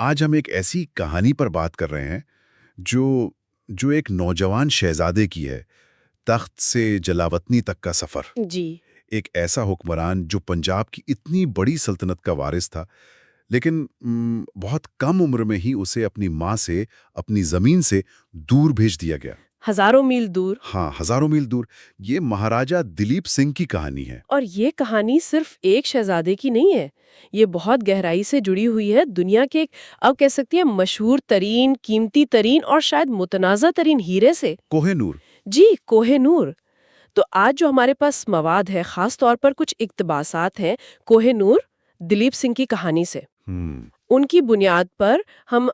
آج ہم ایک ایسی کہانی پر بات کر رہے ہیں جو جو ایک نوجوان شہزادے کی ہے، تخت سے جلاوطنی تک کا سفر۔ جی ایک ایسا حکمران جو پنجاب کی اتنی بڑی سلطنت کا وارث تھا، لیکن بہت کم عمر میں ہی اسے اپنی ماں سے، اپنی زمین سے دور بھیج دیا گیا۔ ہزاروں میل دور۔ ہاں، ہزاروں میل دور۔ یہ مہاراجہ دلیپ سنگھ کی کہانی ہے۔ اور یہ کہانی صرف ایک شہزادے کی نہیں ہے، یہ بہت گہرائی سے جڑی ہوئی ہے دنیا کے ایک اب کہہ سکتی ہیں مشہور ترین، قیمتی ترین اور شاید متنازع ترین ہیرے سے۔ کوہ نور۔ جی، کوہ نور۔ تو آج جو ہمارے پاس مواد ہے، خاص طور پر کچھ اقتباسات ہیں کوہ نور دلیپ سنگھ کی کہانی سے۔ ان کی بنیاد پر ہم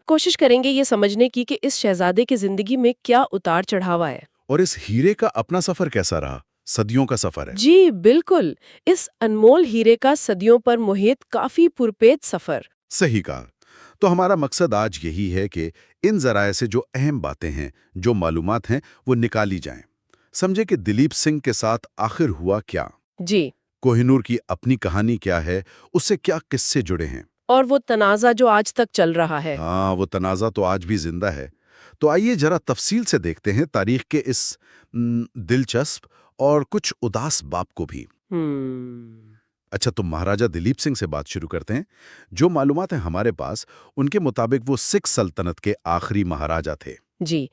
کوشش کریں گے یہ سمجھنے کی کہ اس شہزادے کی زندگی میں کیا اتار چڑھاوا ہے، اور اس ہیرے کا اپنا سفر کیسا رہا؟ صدیوں کا سفر ہے۔ جی بالکل، اس انمول ہیرے کا صدیوں پر محیط کافی پرپیچ سفر۔ صحیح کہا۔ تو ہمارا مقصد آج یہی ہے کہ ان ذرائع سے جو اہم باتیں ہیں، جو معلومات ہیں، وہ نکالی جائیں۔ سمجھے کہ دلیپ سنگھ کے ساتھ آخر ہوا کیا؟ جی، کوہ نور کی اپنی کہانی کیا ہے؟ اس سے کیا قصے جڑے ہیں؟ اور وہ تنازع جو آج تک چل رہا ہے۔ ہاں، وہ تنازع تو آج بھی زندہ ہے۔ تو آئیے ذرا تفصیل سے دیکھتے ہیں تاریخ کے اس دلچسپ اور کچھ اداس باب کو بھی۔ اچھا، تو مہاراجہ دلیپ سنگھ سے بات شروع کرتے ہیں۔ جو معلومات ہیں ہمارے پاس، ان کے مطابق وہ سکھ سلطنت کے آخری مہاراجہ تھے۔ جی،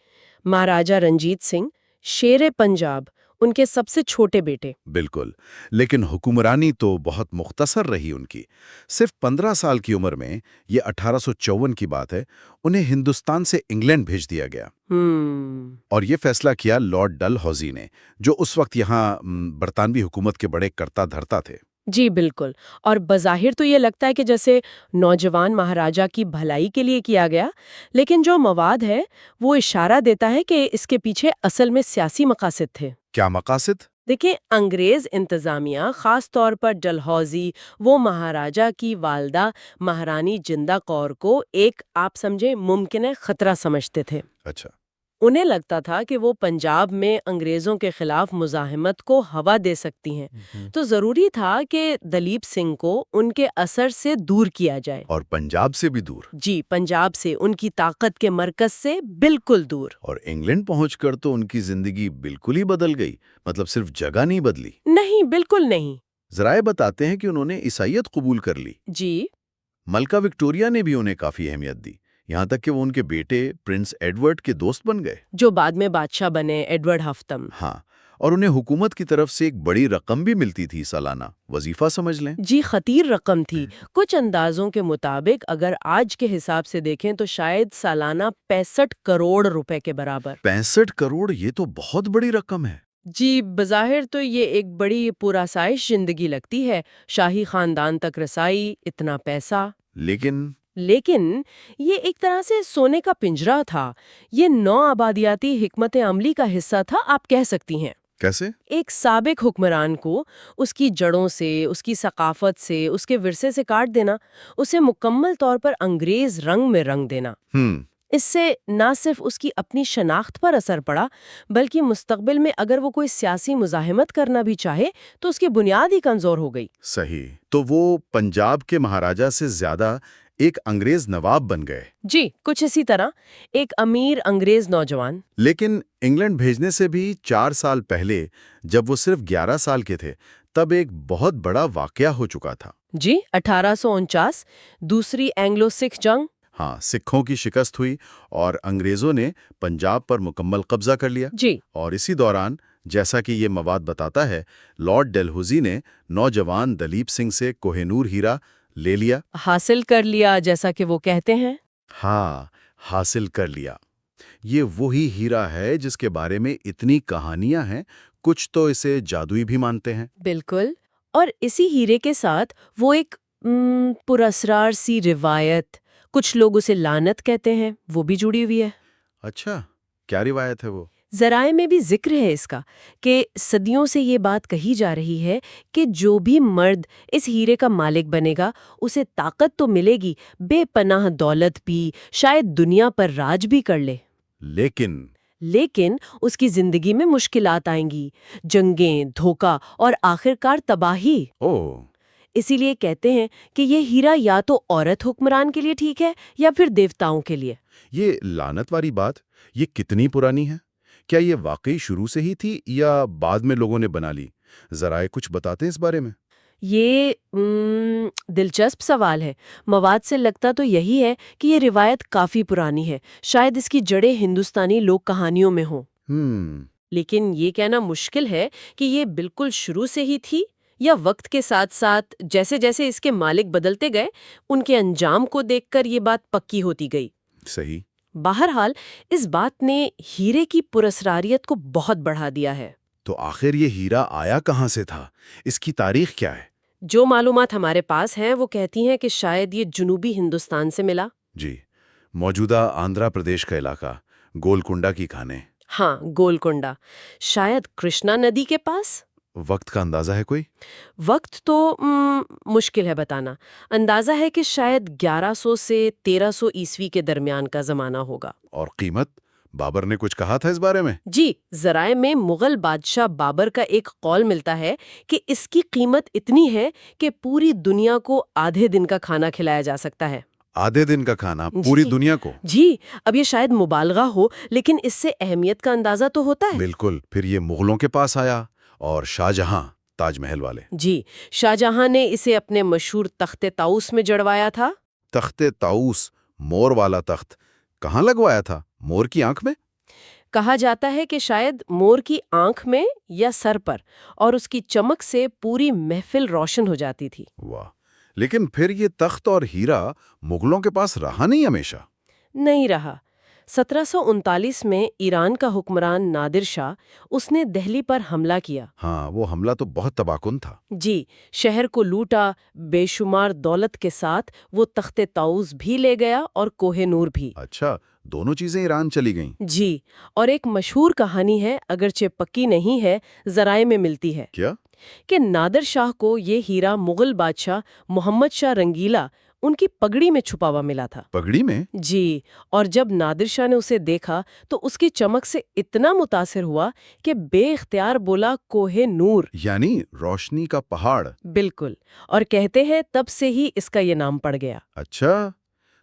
مہاراجہ رنجیت سنگھ، شیر پنجاب، ان کے سب سے چھوٹے بیٹے۔ بالکل، لیکن حکمرانی تو بہت مختصر رہی ان کی۔ صرف 15 سال کی عمر میں، یہ 1854 کی بات ہے، انہیں ہندوستان سے انگلینڈ بھیج دیا گیا۔ اور یہ فیصلہ کیا لارڈ ڈل ہاؤزی نے، جو اس وقت یہاں برطانوی حکومت کے بڑے کرتا دھرتا تھے۔ جی بالکل، اور بظاہر تو یہ لگتا ہے کہ جیسے نوجوان مہاراجہ کی بھلائی کے لیے کیا گیا، لیکن جو مواد ہے وہ اشارہ دیتا ہے کہ اس کے پیچھے اصل میں سیاسی مقاصد تھے۔ کیا مقاصد؟ دیکھیں، انگریز انتظامیہ، خاص طور پر ڈلہوزی، وہ مہاراجہ کی والدہ مہارانی جندہ کور کو ایک آپ سمجھے ممکنہ خطرہ سمجھتے تھے۔ اچھا۔ انہیں لگتا تھا کہ وہ پنجاب میں انگریزوں کے خلاف مزاحمت کو ہوا دے سکتی ہیں، تو ضروری تھا کہ دلیپ سنگھ کو ان کے اثر سے دور کیا جائے۔ اور پنجاب سے بھی دور؟ جی، پنجاب سے، ان کی طاقت کے مرکز سے بالکل دور۔ اور انگلینڈ پہنچ کر تو ان کی زندگی بالکل ہی بدل گئی، مطلب صرف جگہ نہیں بدلی۔ نہیں، بالکل نہیں۔ ذرائع بتاتے ہیں کہ انہوں نے عیسائیت قبول کر لی۔ جی، ملکہ وکٹوریہ نے بھی انہیں کافی اہمیت دی، یہاں تک کہ وہ ان کے بیٹے پرنس ایڈورڈ کے دوست بن گئے، جو بعد میں بادشاہ بنے، ایڈورڈ ہفتم۔ ہاں، اور انہیں حکومت کی طرف سے ایک بڑی رقم بھی ملتی تھی سالانہ، وظیفہ سمجھ لیں۔ جی، خطیر رقم تھی۔ کچھ اندازوں کے مطابق اگر آج کے حساب سے دیکھیں تو شاید سالانہ 65 کروڑ روپے کے برابر۔ 65 کروڑ، یہ تو بہت بڑی رقم ہے۔ جی، بظاہر تو یہ ایک بڑی پرآسائش زندگی لگتی ہے، شاہی خاندان تک رسائی، اتنا پیسہ۔ لیکن یہ ایک طرح سے سونے کا پنجرا تھا، یہ نو آبادیاتی حکمت عملی کا حصہ تھا، آپ کہہ سکتی ہیں۔ کیسے؟ ایک سابق حکمران کو اس کی جڑوں سے، اس کی ثقافت سے، اس کے ورثے سے کاٹ دینا، اسے مکمل طور پر انگریز رنگ میں رنگ دینا۔ اس سے نہ صرف اس کی اپنی شناخت پر اثر پڑا، بلکہ مستقبل میں اگر وہ کوئی سیاسی مزاحمت کرنا بھی چاہے تو اس کی بنیاد ہی کمزور ہو گئی۔ صحیح، تو وہ پنجاب کے مہاراجہ سے زیادہ ایک انگریز نواب بن گئے۔ جی، کچھ اسی طرح ایک امیر انگریز نوجوان۔ لیکن انگلینڈ بھیجنے سے بھی 4 سال پہلے، جب وہ صرف 11 سال کے تھے، تب ایک بہت بڑا واقعہ ہو چکا تھا۔ جی، 1849 دوسری اینگلو سکھ جنگ۔ ہاں، سکھوں کی شکست ہوئی اور انگریزوں نے پنجاب پر مکمل قبضہ کر لیا۔ جی، اور اسی دوران، جیسا کہ یہ مواد بتاتا ہے، لارڈ ڈلہوزی نے نوجوان دلیپ سنگھ سے کوہ نور ہیرا لے لیا، حاصل کر لیا، جیسا کہ وہ کہتے ہیں۔ ہاں، حاصل کر لیا۔ یہ وہی ہیرا ہے جس کے بارے میں اتنی کہانیاں ہیں، کچھ تو اسے جادوئی بھی مانتے ہیں۔ بالکل، اور اسی ہیرے کے ساتھ وہ ایک پراسرار سی روایت، کچھ لوگ اسے لعنت کہتے ہیں، وہ بھی جڑی ہوئی ہے۔ اچھا، کیا روایت ہے وہ؟ ذرائع میں بھی ذکر ہے اس کا کہ صدیوں سے یہ بات کہی جا رہی ہے کہ جو بھی مرد اس ہیرے کا مالک بنے گا، اسے طاقت تو ملے گی، بے پناہ دولت بھی، شاید دنیا پر راج بھی کر لے۔ لیکن اس کی زندگی میں مشکلات آئیں گی، جنگیں، دھوکہ اور آخرکار تباہی۔ اسی لیے کہتے ہیں کہ یہ ہیرا یا تو عورت حکمران کے لیے ٹھیک ہے یا پھر دیوتاؤں کے لیے۔ یہ لعنت والی بات، یہ کتنی پرانی ہے؟ کیا یہ واقعی شروع سے ہی تھی یا بعد میں لوگوں نے بنا لی؟ ذرائع کچھ بتاتے ہیں اس بارے میں؟ یہ دلچسپ سوال ہے۔ مواد سے لگتا تو یہی ہے کہ یہ روایت کافی پرانی ہے، شاید اس کی جڑیں ہندوستانی لوک کہانیوں میں ہوں۔ لیکن یہ کہنا مشکل ہے کہ یہ بالکل شروع سے ہی تھی یا وقت کے ساتھ ساتھ جیسے جیسے اس کے مالک بدلتے گئے ان کے انجام کو دیکھ کر یہ بات پکی ہوتی گئی۔ صحیح۔ بہرحال اس بات نے ہیرے کی پراسراریت کو بہت بڑھا دیا ہے۔ تو آخر یہ ہیرا آیا کہاں سے تھا؟ اس کی تاریخ کیا ہے؟ جو معلومات ہمارے پاس ہیں وہ کہتی ہیں کہ شاید یہ جنوبی ہندوستان سے ملا۔ جی، موجودہ آندھرا پردیش کا علاقہ، گولکنڈا کی کھانے۔ ہاں، گولکنڈا، شاید کرشنا ندی کے پاس۔ وقت کا اندازہ ہے کوئی؟ وقت تو مشکل ہے بتانا۔ اندازہ ہے کہ شاید 1100 سے 1300 عیسوی کے درمیان کا زمانہ ہوگا۔ اور قیمت؟ بابر نے کچھ کہا تھا اس بارے میں؟ جی، ذرائع میں مغل بادشاہ بابر کا ایک قول ملتا ہے کہ اس کی قیمت اتنی ہے کہ پوری دنیا کو آدھے دن کا کھانا کھلایا جا سکتا ہے۔ آدھے دن کا کھانا پوری دنیا کو؟ جی، اب یہ شاید مبالغہ ہو لیکن اس سے اہمیت کا اندازہ تو ہوتا ہے۔ بالکل۔ پھر یہ مغلوں کے پاس آیا اور شاہ جہاں، تاج محل والے۔ جی، شاہ جہاں نے اسے اپنے مشہور تخت طاؤس میں جڑوایا تھا۔ تخت طاؤس، مور والا تخت، کہاں لگوایا تھا؟ مور کی آنکھ میں؟ کہا جاتا ہے کہ شاید مور کی آنکھ میں یا سر پر، اور اس کی چمک سے پوری محفل روشن ہو جاتی تھی۔ واہ! لیکن پھر یہ تخت اور ہیرا مغلوں کے پاس رہا نہیں ہمیشہ؟ نہیں رہا۔ 1739 میں ایران کا حکمران نادر شاہ، اس نے دہلی پر حملہ کیا۔ ہاں، وہ حملہ تو بہت تباہ کن تھا۔ جی، شہر کو لوٹا، بے شمار دولت کے ساتھ وہ تخت طاؤس بھی لے گیا اور کوہ نور بھی۔ اچھا، دونوں چیزیں ایران چلی گئیں؟ جی، اور ایک مشہور کہانی ہے، اگرچہ پکی نہیں ہے، ذرائع میں ملتی ہے کیا؟ کہ نادر شاہ کو یہ ہیرا مغل بادشاہ محمد شاہ رنگیلا ان کی پگڑی میں چھپا ہوا ملا تھا۔ پگڑی میں؟ جی، اور جب نادر شاہ نے اسے دیکھا تو اس کی چمک سے اتنا متاثر ہوا کہ بے اختیار بولا کوہ نور، یعنی روشنی کا پہاڑ۔ بالکل، اور کہتے ہیں تب سے ہی اس کا یہ نام پڑ گیا۔ اچھا،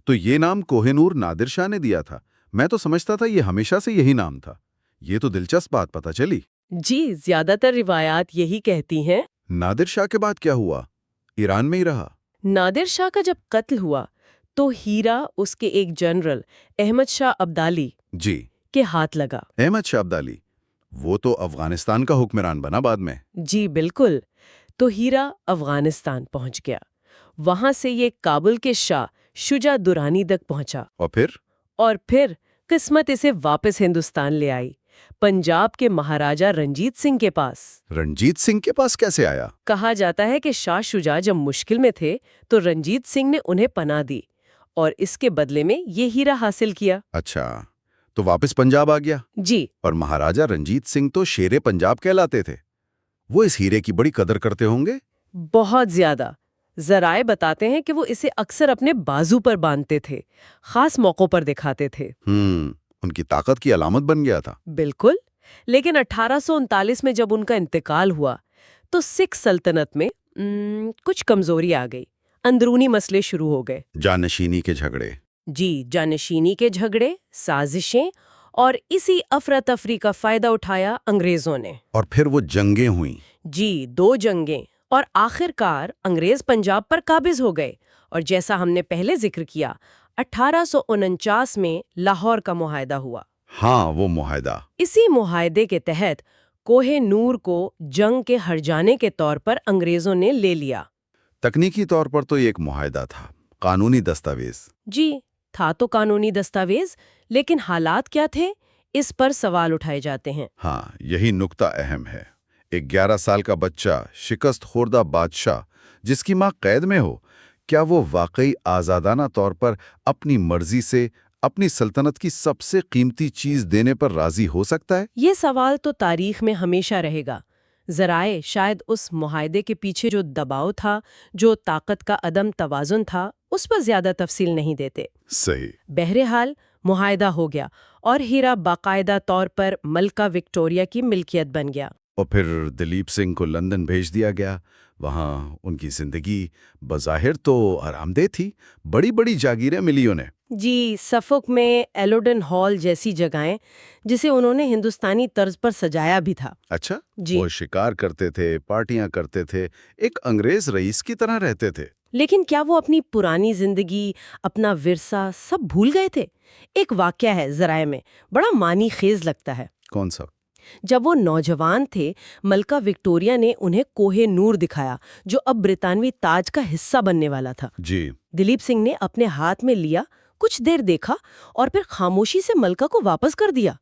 تو یہ نام کوہ نور نادر شاہ نے دیا تھا؟ میں تو سمجھتا تھا یہ ہمیشہ سے یہی نام تھا۔ یہ تو دلچسپ بات پتہ چلی۔ جی، زیادہ تر روایات یہی کہتی ہیں۔ نادر شاہ کے بعد کیا ہوا؟ ایران میں ہی رہا؟ نادر شاہ کا جب قتل ہوا تو ہیرا اس کے ایک جنرل احمد شاہ ابدالی جی، کے ہاتھ لگا۔ احمد شاہ ابدالی، وہ تو افغانستان کا حکمران بنا بعد میں۔ جی بالکل، تو ہیرا افغانستان پہنچ گیا۔ وہاں سے یہ کابل کے شاہ شجاع درانی تک پہنچا، اور پھر قسمت اسے واپس ہندوستان لے آئی، پنجاب کے مہاراجہ رنجیت سنگھ کے پاس۔ رنجیت سنگھ کے پاس کیسے آیا؟ کہا جاتا ہے کہ شاہ شجاع جب مشکل میں تھے تو رنجیت سنگھ نے انہیں پناہ دی اور اس کے بدلے میں یہ ہیرا حاصل کیا۔ اچھا، تو واپس پنجاب آ گیا؟ جی، اور مہاراجہ رنجیت سنگھ تو شیر پنجاب کہلاتے تھے، وہ اس ہیرے کی بڑی قدر کرتے ہوں گے؟ بہت زیادہ۔ ذرائع بتاتے ہیں کہ وہ اسے اکثر اپنے بازو پر باندھتے تھے، خاص موقعوں پر دکھاتے تھے۔ ان کی طاقت کی علامت بن گیا تھا۔ بالکل، لیکن 1839 میں جب ان کا انتقال ہوا تو سکھ سلطنت میں کچھ کمزوری آ گئی، اندرونی مسئلے شروع ہو گئے۔ جانشینی کے جھگڑے؟ جی، جانشینی کے جھگڑے، سازشیں، اور اسی افراتفری کا فائدہ اٹھایا انگریزوں نے۔ اور پھر وہ جنگیں ہوئیں؟ جی، 2 جنگیں، اور آخر کار انگریز پنجاب پر قابض ہو گئے، اور جیسا ہم نے پہلے ذکر کیا 1849 میں لاہور کا معاہدہ ہوا۔ ہاں، وہ معاہدہ۔ اسی معاہدے کے تحت کوہ نور کو جنگ کے ہر جانے کے طور پر انگریزوں نے لے لیا۔ تکنیکی طور پر تو یہ ایک معاہدہ تھا، قانونی دستاویز۔ جی، تھا تو قانونی دستاویز، لیکن حالات کیا تھے اس پر سوال اٹھائے جاتے ہیں۔ ہاں، یہی نکتہ اہم ہے۔ ایک 11 سال کا بچہ، شکست خوردہ بادشاہ جس کی ماں قید میں ہو، کیا وہ واقعی آزادانہ طور پر اپنی مرضی سے اپنی سلطنت کی سب سے قیمتی چیز دینے پر راضی ہو سکتا ہے؟ یہ سوال تو تاریخ میں ہمیشہ رہے گا۔ ذرائع شاید اس معاہدے کے پیچھے جو دباؤ تھا، جو طاقت کا عدم توازن تھا، اس پر زیادہ تفصیل نہیں دیتے۔ صحیح۔ بہرحال معاہدہ ہو گیا اور ہیرا باقاعدہ طور پر ملکہ وکٹوریہ کی ملکیت بن گیا۔ اور پھر دلیپ سنگھ کو لندن بھیج دیا گیا۔ وہاں ان کی زندگی بظاہر تو آرام دہ تھی، بڑی بڑی جاگیریں ملی انہیں۔ جی، سفوک میں ایلوڈن ہال جیسی جگہیں جسے انہوں نے ہندوستانی طرز پر سجایا بھی تھا۔ اچھا، جی، وہ شکار کرتے تھے، پارٹیاں کرتے تھے، ایک انگریز رئیس کی طرح رہتے تھے۔ لیکن کیا وہ اپنی پرانی زندگی، اپنا ورثہ سب بھول گئے تھے؟ ایک واقعہ ہے ذرائع میں، بڑا معنی خیز لگتا ہے۔ کون سا؟ جب وہ نوجوان تھے، ملکہ وکٹوریہ نے انہیں کوہ نور دکھایا جو اب برطانوی تاج کا حصہ بننے والا تھا۔ جی، دلیپ سنگھ نے اپنے ہاتھ میں لیا، کچھ دیر دیکھا اور پھر خاموشی سے ملکہ کو واپس کر دیا۔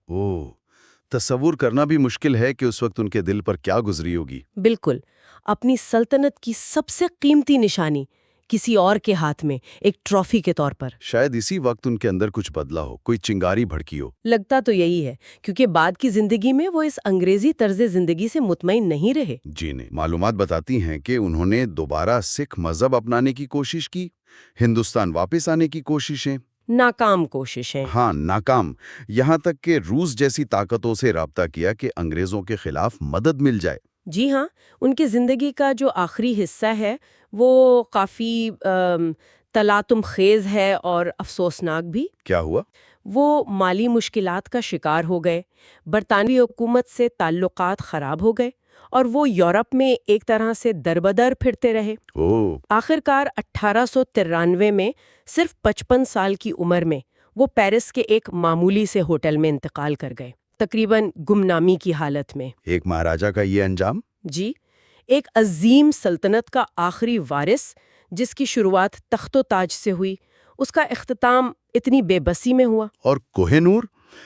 تصور کرنا بھی مشکل ہے کہ اس وقت ان کے دل پر کیا گزری ہوگی۔ بالکل، اپنی سلطنت کی سب سے قیمتی نشانی کسی اور کے ہاتھ میں ایک ٹرافی کے طور پر۔ شاید اسی وقت ان کے اندر کچھ بدلا ہو، کوئی چنگاری بھڑکی ہو۔ لگتا تو یہی ہے، کیونکہ بعد کی زندگی میں وہ اس انگریزی طرز زندگی سے مطمئن نہیں رہے۔ جی نہیں، معلومات بتاتی ہیں کہ انہوں نے دوبارہ سکھ مذہب اپنانے کی کوشش کی، ہندوستان واپس آنے کی کوششیں۔ ناکام کوششیں۔ ہاں، ناکام، یہاں تک کہ روس جیسی طاقتوں سے رابطہ کیا کہ انگریزوں کے خلاف مدد مل جائے۔ جی ہاں، ان کی زندگی کا جو آخری حصہ ہے وہ کافی تلاطم خیز ہے اور افسوسناک بھی۔ کیا ہوا؟ وہ مالی مشکلات کا شکار ہو گئے، برطانوی حکومت سے تعلقات خراب ہو گئے اور وہ یورپ میں ایک طرح سے دربدر پھرتے رہے۔ آخرکار 1893 میں صرف 55 سال کی عمر میں وہ پیرس کے ایک معمولی سے ہوٹل میں انتقال کر گئے، تقریباً گمنامی کی حالت میں۔ ایک مہاراجا کا یہ انجام؟ جی، ایک عظیم سلطنت کا آخری وارث جس کی شروعات تخت و تاج سے ہوئی، اس کا اختتام اتنی بے بسی میں ہوا۔ اور کوہ نور؟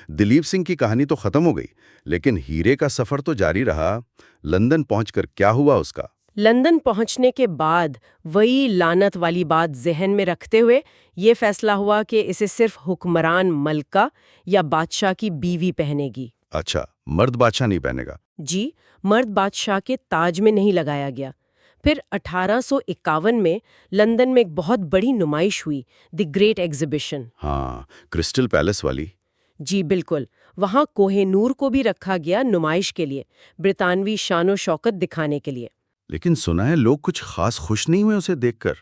دلیپ سنگھ کی کہانی تو ختم ہو گئی، لیکن ہیرے کا سفر تو جاری رہا۔ لندن پہنچ کر کیا ہوا اس کا؟ لندن پہنچنے کے بعد وہی لعنت والی بات ذہن میں رکھتے ہوئے یہ فیصلہ ہوا کہ اسے صرف حکمران ملکہ یا بادشاہ کی بیوی پہنے گی۔ اچھا، مرد بادشاہ نہیں پہنے گا؟ جی، مرد بادشاہ کے تاج میں نہیں لگایا گیا۔ پھر 1851 میں لندن میں ایک بہت بڑی نمائش ہوئی، دی گریٹ ایگزیبیشن۔ ہاں، کرسٹل پیلس والی۔ جی بالکل، وہاں کوہ نور کو بھی رکھا گیا نمائش کے لیے، برطانوی شان و شوکت دکھانے کے لیے۔ لیکن سنا ہے لوگ کچھ خاص خوش نہیں ہوئے اسے دیکھ کر۔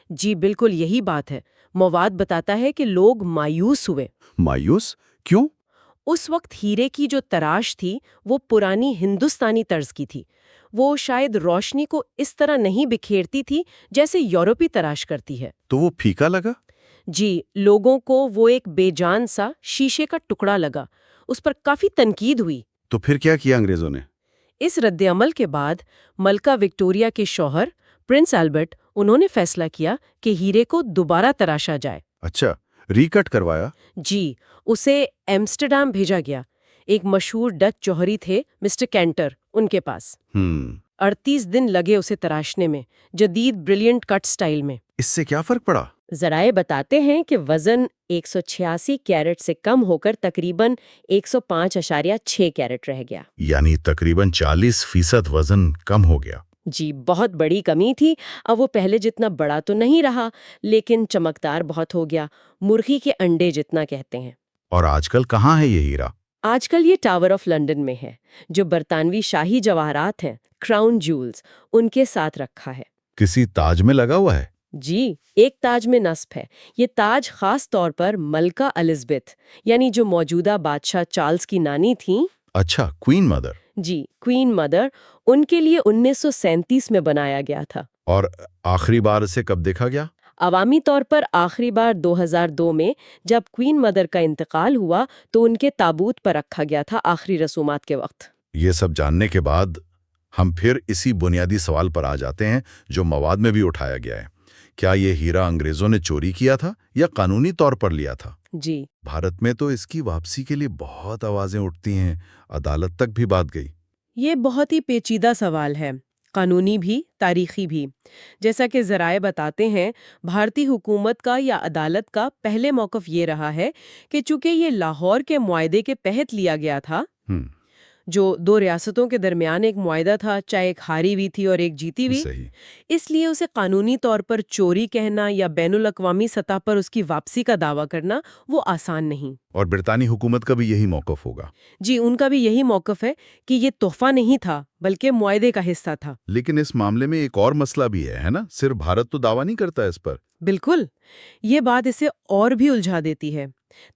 جی بالکل یہی بات ہے، مواد بتاتا ہے کہ لوگ مایوس ہوئے۔ مایوس؟ کیوں؟ اس وقت ہیرے کی جو تراش تھی وہ پرانی ہندوستانی طرز کی تھی، وہ شاید روشنی کو اس طرح نہیں بکھیرتی تھی جیسے یورپی تراش کرتی ہے۔ تو وہ پھیکا لگا؟ جی، لوگوں کو وہ ایک بے جان سا شیشے کا ٹکڑا لگا، اس پر کافی تنقید ہوئی۔ تو پھر کیا کیا انگریزوں نے؟ اس رد عمل کے بعد ملکہ وکٹوریہ کے شوہر پرنس البرٹ، انہوں نے فیصلہ کیا کہ ہیرے کو دوبارہ تراشا جائے۔ اچھا، ریکٹ کروایا؟ جی، اسے ایمسٹرڈیم بھیجا گیا۔ ایک مشہور ڈچ جوہری تھے مسٹر کینٹر، ان کے پاس 38 دن لگے اسے تراشنے میں، جدید بریلینٹ کٹ سٹائل میں۔ اس سے کیا فرق پڑا؟ ذرائع بتاتے ہیں کہ وزن 186 کیرٹ سے کم ہو کر تقریباً 105.6 کیرٹ رہ گیا۔ یعنی تقریباً 40% وزن کم ہو گیا۔ جی، بہت بڑی کمی تھی۔ اب وہ پہلے جتنا بڑا تو نہیں رہا، لیکن چمکدار بہت ہو گیا، مرغی کے انڈے جتنا کہتے ہیں۔ اور آج کل کہاں ہے یہ ہیرا؟ آج کل یہ ٹاور آف لنڈن میں ہے، جو برطانوی شاہی جواہرات ہیں، کراؤن جولز، ان کے ساتھ رکھا ہے۔ کسی تاج میں لگا ہوا ہے؟ جی، ایک تاج میں نصب ہے۔ یہ تاج خاص طور پر ملکہ الزبتھ، یعنی جو موجودہ بادشاہ چارلز کی نانی تھیں۔ اچھا، کوئین مدر۔ جی، کوئین مدر، ان کے لیے 1937 میں بنایا گیا تھا۔ اور آخری بار اسے کب دیکھا گیا؟ عوامی طور پر آخری بار 2002 میں جب کوئین مدر کا انتقال ہوا تو ان کے تابوت پر رکھا گیا تھا آخری رسومات کے وقت۔ یہ سب جاننے کے بعد ہم پھر اسی بنیادی سوال پر آ جاتے ہیں جو مواد میں بھی اٹھایا گیا ہے۔ کیا یہ ہیرا انگریزوں نے چوری کیا تھا یا قانونی طور پر لیا تھا؟ جی، بھارت میں تو اس کی واپسی کے لیے بہت آوازیں اٹھتی ہیں، عدالت تک بھی بات گئی۔ یہ بہت ہی پیچیدہ سوال ہے، قانونی بھی، تاریخی بھی۔ جیسا کہ ذرائع بتاتے ہیں، بھارتی حکومت کا یا عدالت کا پہلے موقف یہ رہا ہے کہ چونکہ یہ لاہور کے معاہدے کے تحت لیا گیا تھا، جو دو ریاستوں کے درمیان ایک معاہدہ تھا، چاہے ایک ہاری ہوئی تھی اور ایک جیتی ہوئی، صحیح۔ اس لیے اسے قانونی طور پر چوری کہنا یا بین الاقوامی سطح پر اس کی واپسی کا دعویٰ کرنا وہ آسان نہیں۔ اور برطانوی حکومت کا بھی یہی موقف ہوگا۔ جی، ان کا بھی یہی موقف ہے کہ یہ تحفہ نہیں تھا بلکہ معاہدے کا حصہ تھا۔ لیکن اس معاملے میں ایک اور مسئلہ بھی ہے نا؟ صرف بھارت تو دعویٰ نہیں کرتا اس پر۔ بالکل، یہ بات اسے اور بھی الجھا دیتی ہے۔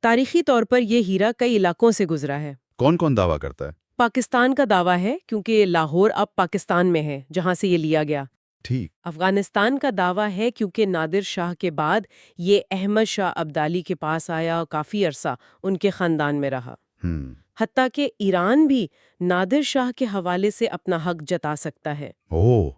تاریخی طور پر یہ ہیرا کئی علاقوں سے گزرا ہے۔ کون کون دعویٰ کرتا ہے؟ پاکستان کا دعویٰ ہے کیونکہ لاہور اب پاکستان میں ہے جہاں سے یہ لیا گیا۔ ٹھیک۔ افغانستان کا دعویٰ ہے کیونکہ نادر شاہ کے بعد یہ احمد شاہ ابدالی کے پاس آیا اور کافی عرصہ ان کے خاندان میں رہا۔ حتیٰ کہ ایران بھی نادر شاہ کے حوالے سے اپنا حق جتا سکتا ہے۔ اوہ،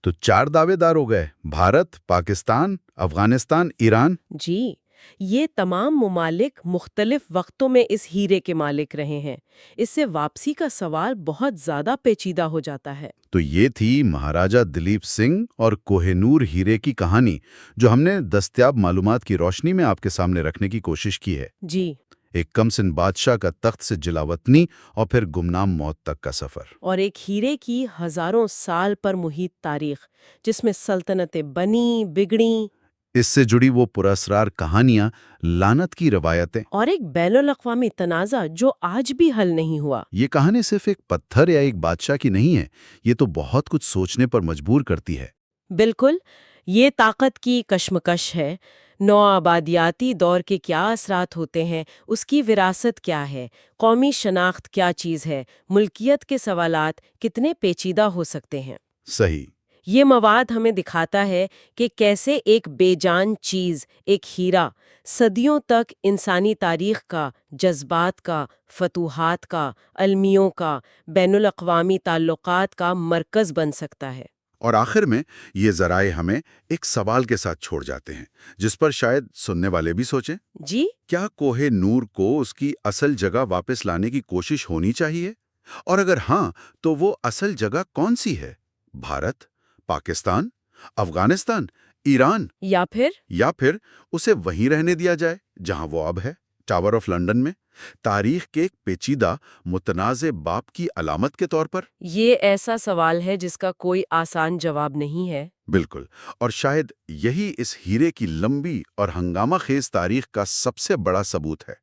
تو 4 دعوے دار ہو گئے، بھارت، پاکستان، افغانستان، ایران۔ جی، یہ تمام ممالک مختلف وقتوں میں اس ہیرے کے مالک رہے ہیں۔ اس سے واپسی کا سوال بہت زیادہ پیچیدہ ہو جاتا ہے۔ تو یہ تھی مہاراجہ دلیپ سنگھ اور کوہ نور ہیرے کی کہانی، جو ہم نے دستیاب معلومات کی روشنی میں آپ کے سامنے رکھنے کی کوشش کی ہے۔ جی، ایک کم سن بادشاہ کا تخت سے جلاوطنی اور پھر گمنام موت تک کا سفر۔ اور ایک ہیرے کی ہزاروں سال پر محیط تاریخ، جس میں سلطنتیں بنی بگڑیں، اس سے جڑی وہ پراسرار کہانیاں، لعنت کی روایتیں۔ اور ایک بین الاقوامی تنازع جو آج بھی حل نہیں ہوا۔ یہ کہانی صرف ایک پتھر یا ایک بادشاہ کی نہیں ہے، یہ تو بہت کچھ سوچنے پر مجبور کرتی ہے۔ بالکل، یہ طاقت کی کشمکش ہے۔ نوآبادیاتی دور کے کیا اثرات ہوتے ہیں، اس کی وراثت کیا ہے، قومی شناخت کیا چیز ہے، ملکیت کے سوالات کتنے پیچیدہ ہو سکتے ہیں۔ صحیح۔ یہ مواد ہمیں دکھاتا ہے کہ کیسے ایک بے جان چیز، ایک ہیرا، صدیوں تک انسانی تاریخ کا، جذبات کا، فتوحات کا، المیوں کا، بین الاقوامی تعلقات کا مرکز بن سکتا ہے۔ اور آخر میں یہ ذرائع ہمیں ایک سوال کے ساتھ چھوڑ جاتے ہیں، جس پر شاید سننے والے بھی سوچیں۔ جی، کیا کوہ نور کو اس کی اصل جگہ واپس لانے کی کوشش ہونی چاہیے؟ اور اگر ہاں، تو وہ اصل جگہ کون سی ہے؟ بھارت، پاکستان، افغانستان، ایران، یا پھر اسے وہیں رہنے دیا جائے جہاں وہ اب ہے، ٹاور آف لنڈن میں، تاریخ کے ایک پیچیدہ متنازع باب کی علامت کے طور پر؟ یہ ایسا سوال ہے جس کا کوئی آسان جواب نہیں ہے۔ بالکل، اور شاید یہی اس ہیرے کی لمبی اور ہنگامہ خیز تاریخ کا سب سے بڑا ثبوت ہے۔